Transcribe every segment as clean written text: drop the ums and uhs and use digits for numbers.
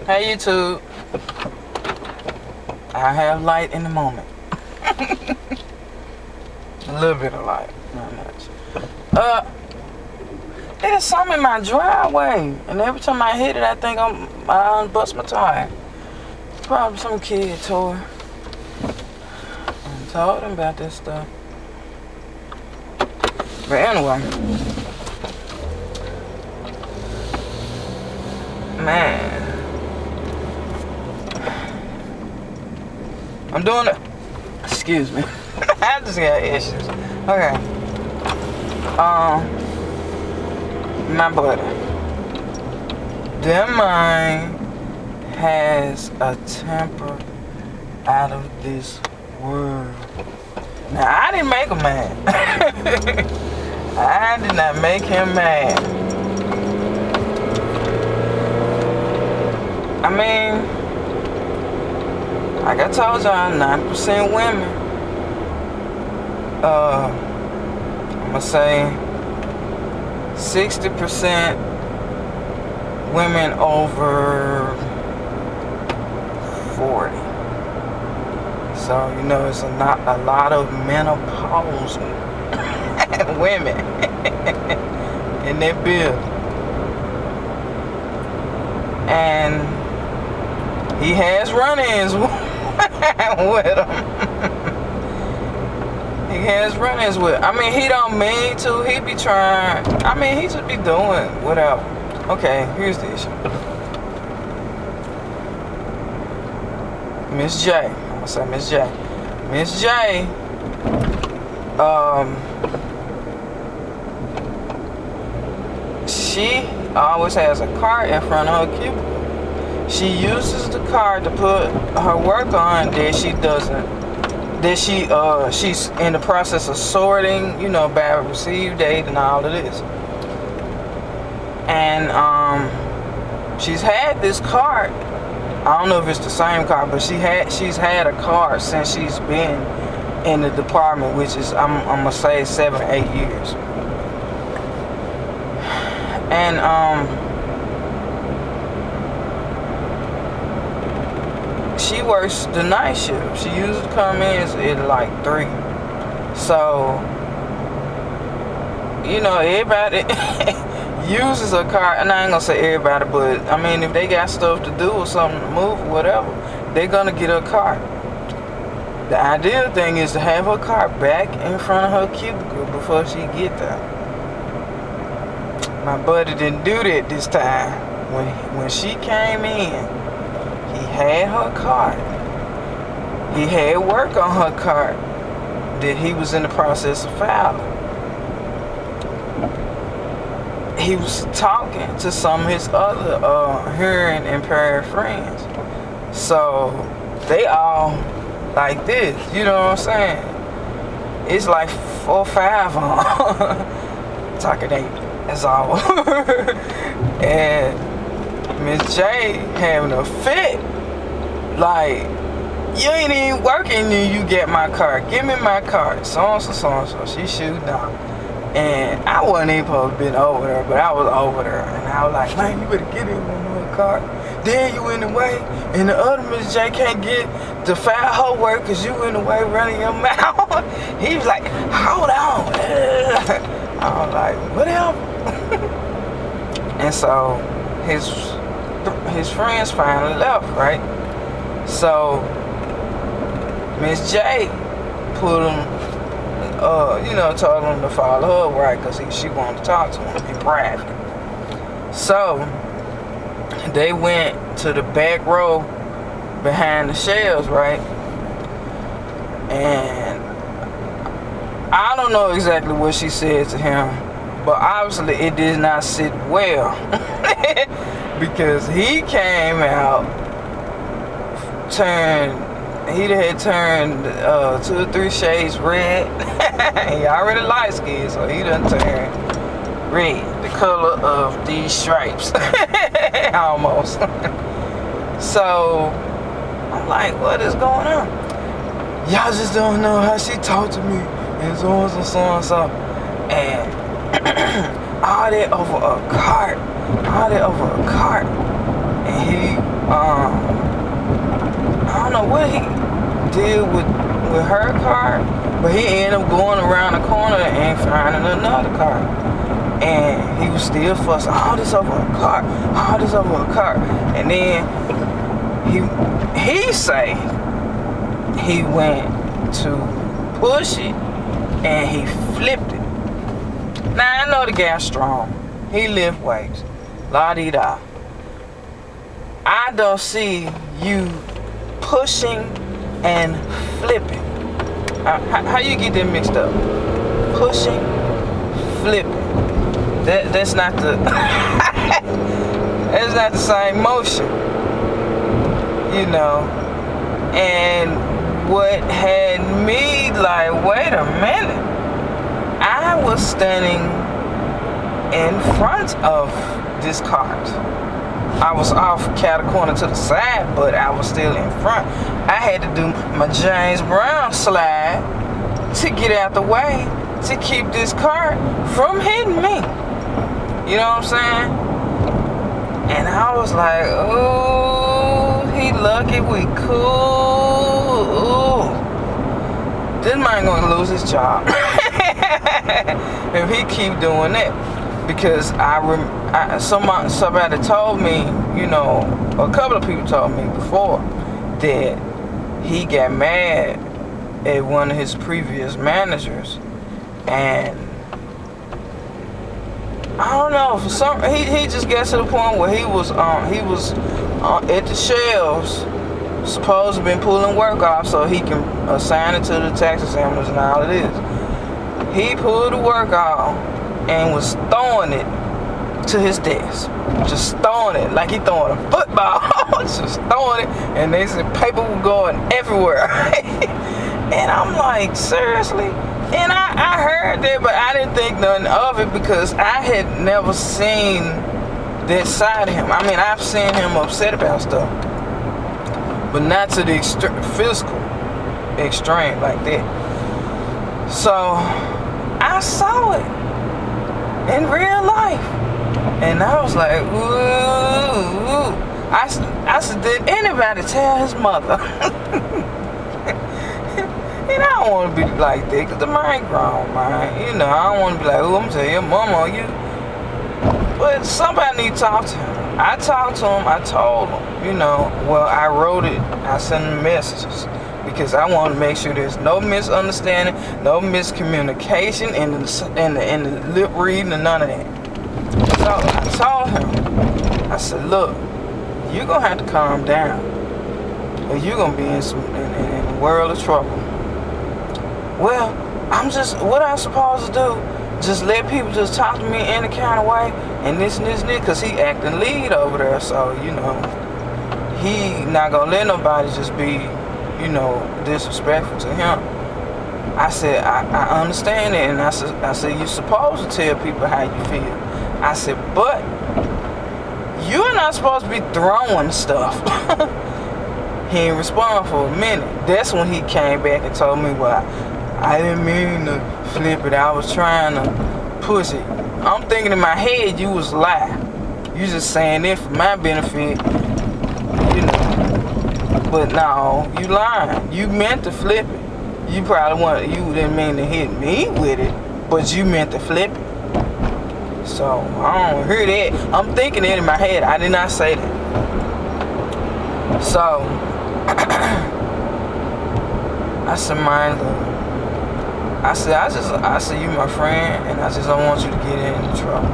Hey YouTube. I have light in the moment. A little bit of light, not much. There's some in my driveway, and every time I hit it, I think I bust my tire. Probably some kid toy. I told him about this stuff. But anyway, man, I'm doing it. Excuse me. I just got issues. Okay. My buddy. That mind has a temper out of this world. Now, I didn't make him mad. I did not make him mad. I mean, like I told y'all, 90% women. I'm gonna say 60% women over 40. So, you know, it's a lot of menopause women in their build. And he has run-ins with them. He has run-ins with. I mean, he don't mean to. He be trying. I mean, he just be doing whatever. Okay, here's the issue. Miss J. I'm gonna say Miss J. Miss J. She always has a cart in front of her cubicle. She uses the cart to put her work on that she doesn't. That she's in the process of sorting, you know, by received date and all of this. And she's had this cart. I don't know if it's the same cart, but she's had a cart since she's been in the department, which is I'm gonna say 7 or 8 years. And she works the night shift. She usually come in at like 3. So, you know, everybody uses a car. And I ain't gonna say everybody, but I mean, if they got stuff to do or something to move or whatever, they're gonna get a car. The ideal thing is to have her car back in front of her cubicle before she get there. My buddy didn't do that this time. When she came in, he had her cart. He had work on her cart that he was in the process of filing. He was talking to some of his other hearing impaired friends. So they all like this, you know what I'm saying? It's like 4 or 5 on them. Talking 8, that's all. And Miss J having a fit. Like, you ain't even working and you get my car. Give me my car. So-and-so, so-and-so. She shooting down. And I wasn't even supposed to be over there, but I was over there. And I was like, man, you better get in my car. Then you in the way. And the other Miss J can't get to file her work because you in the way running your mouth. He was like, hold on. I was like, whatever. And so his friends finally left, right? So Miss J put him, told him to follow her, right? Because she wanted to talk to him in private. So they went to the back row behind the shelves, right? And I don't know exactly what she said to him, but obviously it did not sit well. Because he came out, he had turned 2 or 3 shades red. He already light skinned, so he done turned red, the color of these stripes. Almost. So I'm like, what is going on? Y'all just don't know how she talked to me, and so and so, so and so. And all that over a cart. And I don't know what he did with her car, but he ended up going around the corner and finding another car. And he was still fussing, all this over a car, all this over a car. And then he say he went to push it and he flipped it. Now I know the guy's strong. He lift weights. La-di-da. I don't see you pushing and flipping. How you get that mixed up? Pushing, flipping. That's not the that's not the same motion. You know. And what had me like, wait a minute. I was standing in front of this cart. I was off catty corner to the side, but I was still in front. I had to do my James Brown slide to get out the way to keep this cart from hitting me. You know what I'm saying? And I was like, ooh, he lucky we cool. Ooh. This man gonna lose his job if he keep doing that. Because somebody told me, you know, a couple of people told me before that he got mad at one of his previous managers, and I don't know, for some he just got to the point where he was at the shelves, supposed to been pulling work off so he can assign it to the tax examiners and all of this. He pulled the work off and was throwing it to his desk. Just throwing it like he throwing a football. Just throwing it, and they said paper was going everywhere. And I'm like, seriously? And I heard that, but I didn't think nothing of it because I had never seen that side of him. I mean, I've seen him upset about stuff, but not to the physical extreme like that. So I saw it in real life, and I was like, ooh. I said, did anybody tell his mother? And I don't want to be like that, because the mind grown, man. You know, I don't want to be like, oh, I'm telling your mama or you. But somebody need to talk to him. I talked to him, I told him, you know, well, I wrote it, I sent him messages. Because I want to make sure there's no misunderstanding, no miscommunication in the lip reading and none of that. So I told him, I said, look, you're going to have to calm down, or you're going to be in a world of trouble. Well, what I'm supposed to do? Just let people just talk to me any kind of way, and this, because he acting lead over there, so, you know, he not going to let nobody just be, you know, disrespectful to him. I said, I understand that, and I said, you're supposed to tell people how you feel. I said, but you're not supposed to be throwing stuff. He didn't respond for a minute. That's when he came back and told me, well, I didn't mean to flip it. I was trying to push it. I'm thinking in my head you was lying. You just saying it for my benefit, you know. But no, you lying. You meant to flip it. You didn't mean to hit me with it, but you meant to flip it. So I don't hear that. I'm thinking it in my head. I did not say that. So I said, man, look. I said, you my friend, and I just don't want you to get into trouble.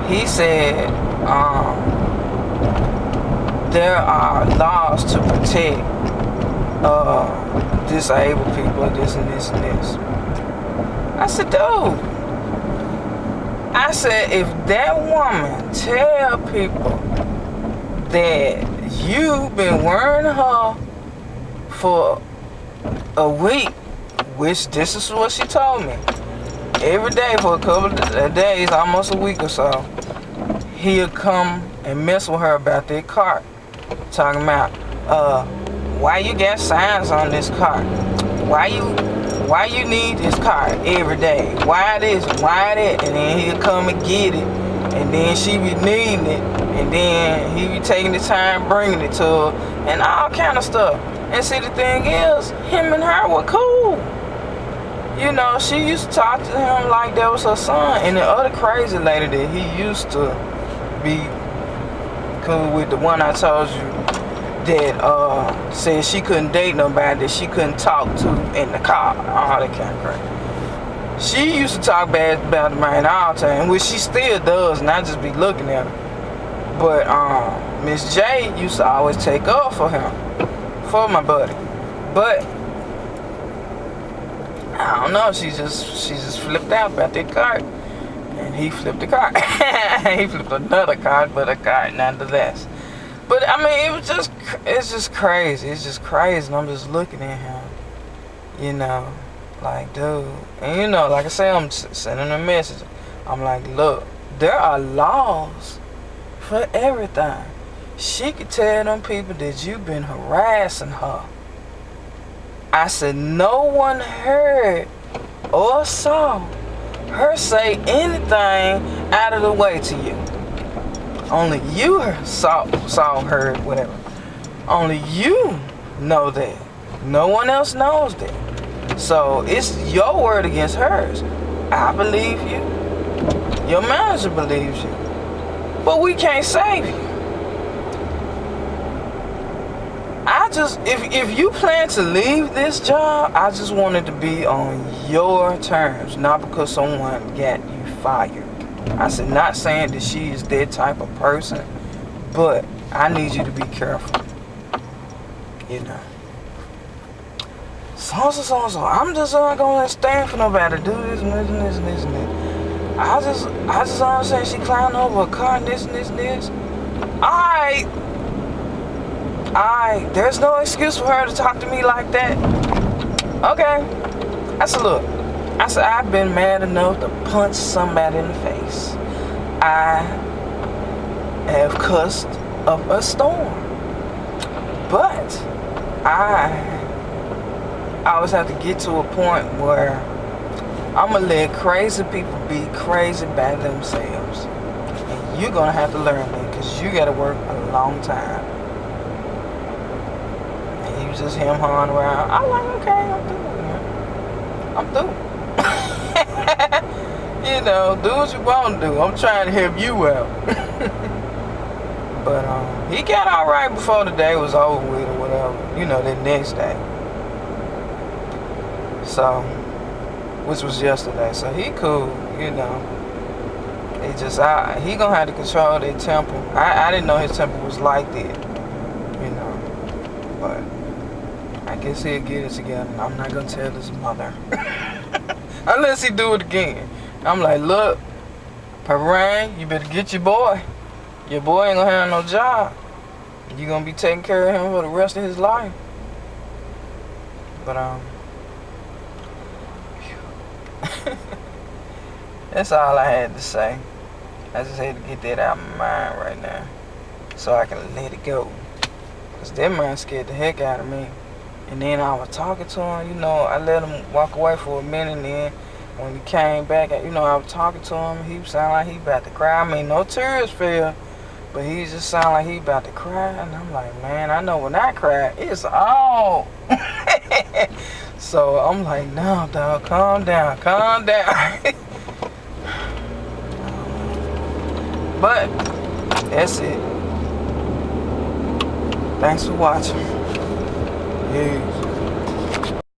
He said, there are laws to protect disabled people, this and this and this. I said, dude. I said, if that woman tell people that you've been wearing her for a week, which this is what she told me, every day for a couple of days, almost a week or so, he'll come and mess with her about that cart, talking about, why you got signs on this cart? Why you need this cart every day? Why this? Why that? And then he'll come and get it, and then she be needing it, And then he be taking the time bringing it to her and all kind of stuff. And see, the thing is, him and her were cool. You know, she used to talk to him like that was her son. And the other crazy lady that he used to be cool with, the one I told you that said she couldn't date nobody, that she couldn't talk to in the car, all that kind of crazy. She used to talk bad about the man all the time, which she still does, and I just be looking at her. But Miss J used to always take up for him, for my buddy. But I don't know, she just flipped out about that card, and he flipped the card. He flipped another card, but a card nonetheless. But I mean, it's just crazy. It's just crazy, and I'm just looking at him, you know. Like, dude, and you know, like I say, I'm sending a message. I'm like, look, there are laws for everything. She could tell them people that you've been harassing her. I said, no one heard or saw her say anything out of the way to you. Only you saw, heard, whatever. Only you know that. No one else knows that. So it's your word against hers. I believe you. Your manager believes you. But we can't save you. If you plan to leave this job, I just want it to be on your terms, not because someone got you fired. I said, not saying that she is that type of person, but I need you to be careful. You know. So. I'm just not gonna stand for nobody to do this and this and this and this and this. I just understand she climbed over a car and this and this and this. Alright. There's no excuse for her to talk to me like that. Okay. I said, look. I said, I've been mad enough to punch somebody in the face. I have cussed up a storm. But I always have to get to a point where I'm going to let crazy people be crazy by themselves. And you're going to have to learn that because you got to work a long time. And he was just him-hawing around. I'm like, okay, I'm through. You know, do what you want to do. I'm trying to help you out. But he got all right before the day was over with or whatever. You know, the next day. So, which was yesterday. So he cool, you know. He gonna have to control their temper. I didn't know his temper was like that, you know. But I guess he'll get it together. I'm not gonna tell his mother unless he do it again. I'm like, look, Purple Rain, you better get your boy. Your boy ain't gonna have no job. You gonna be taking care of him for the rest of his life. But that's all I had to say. I just had to get that out of my mind right now so I can let it go. Because that man scared the heck out of me. And then I was talking to him, you know, I let him walk away for a minute, and then when he came back, you know, I was talking to him, he sounded like he about to cry. I mean, no tears fell, but he just sounded like he about to cry. And I'm like, man, I know when I cry, it's on. So I'm like, no, dog, calm down. But that's it. Thanks for watching. Peace.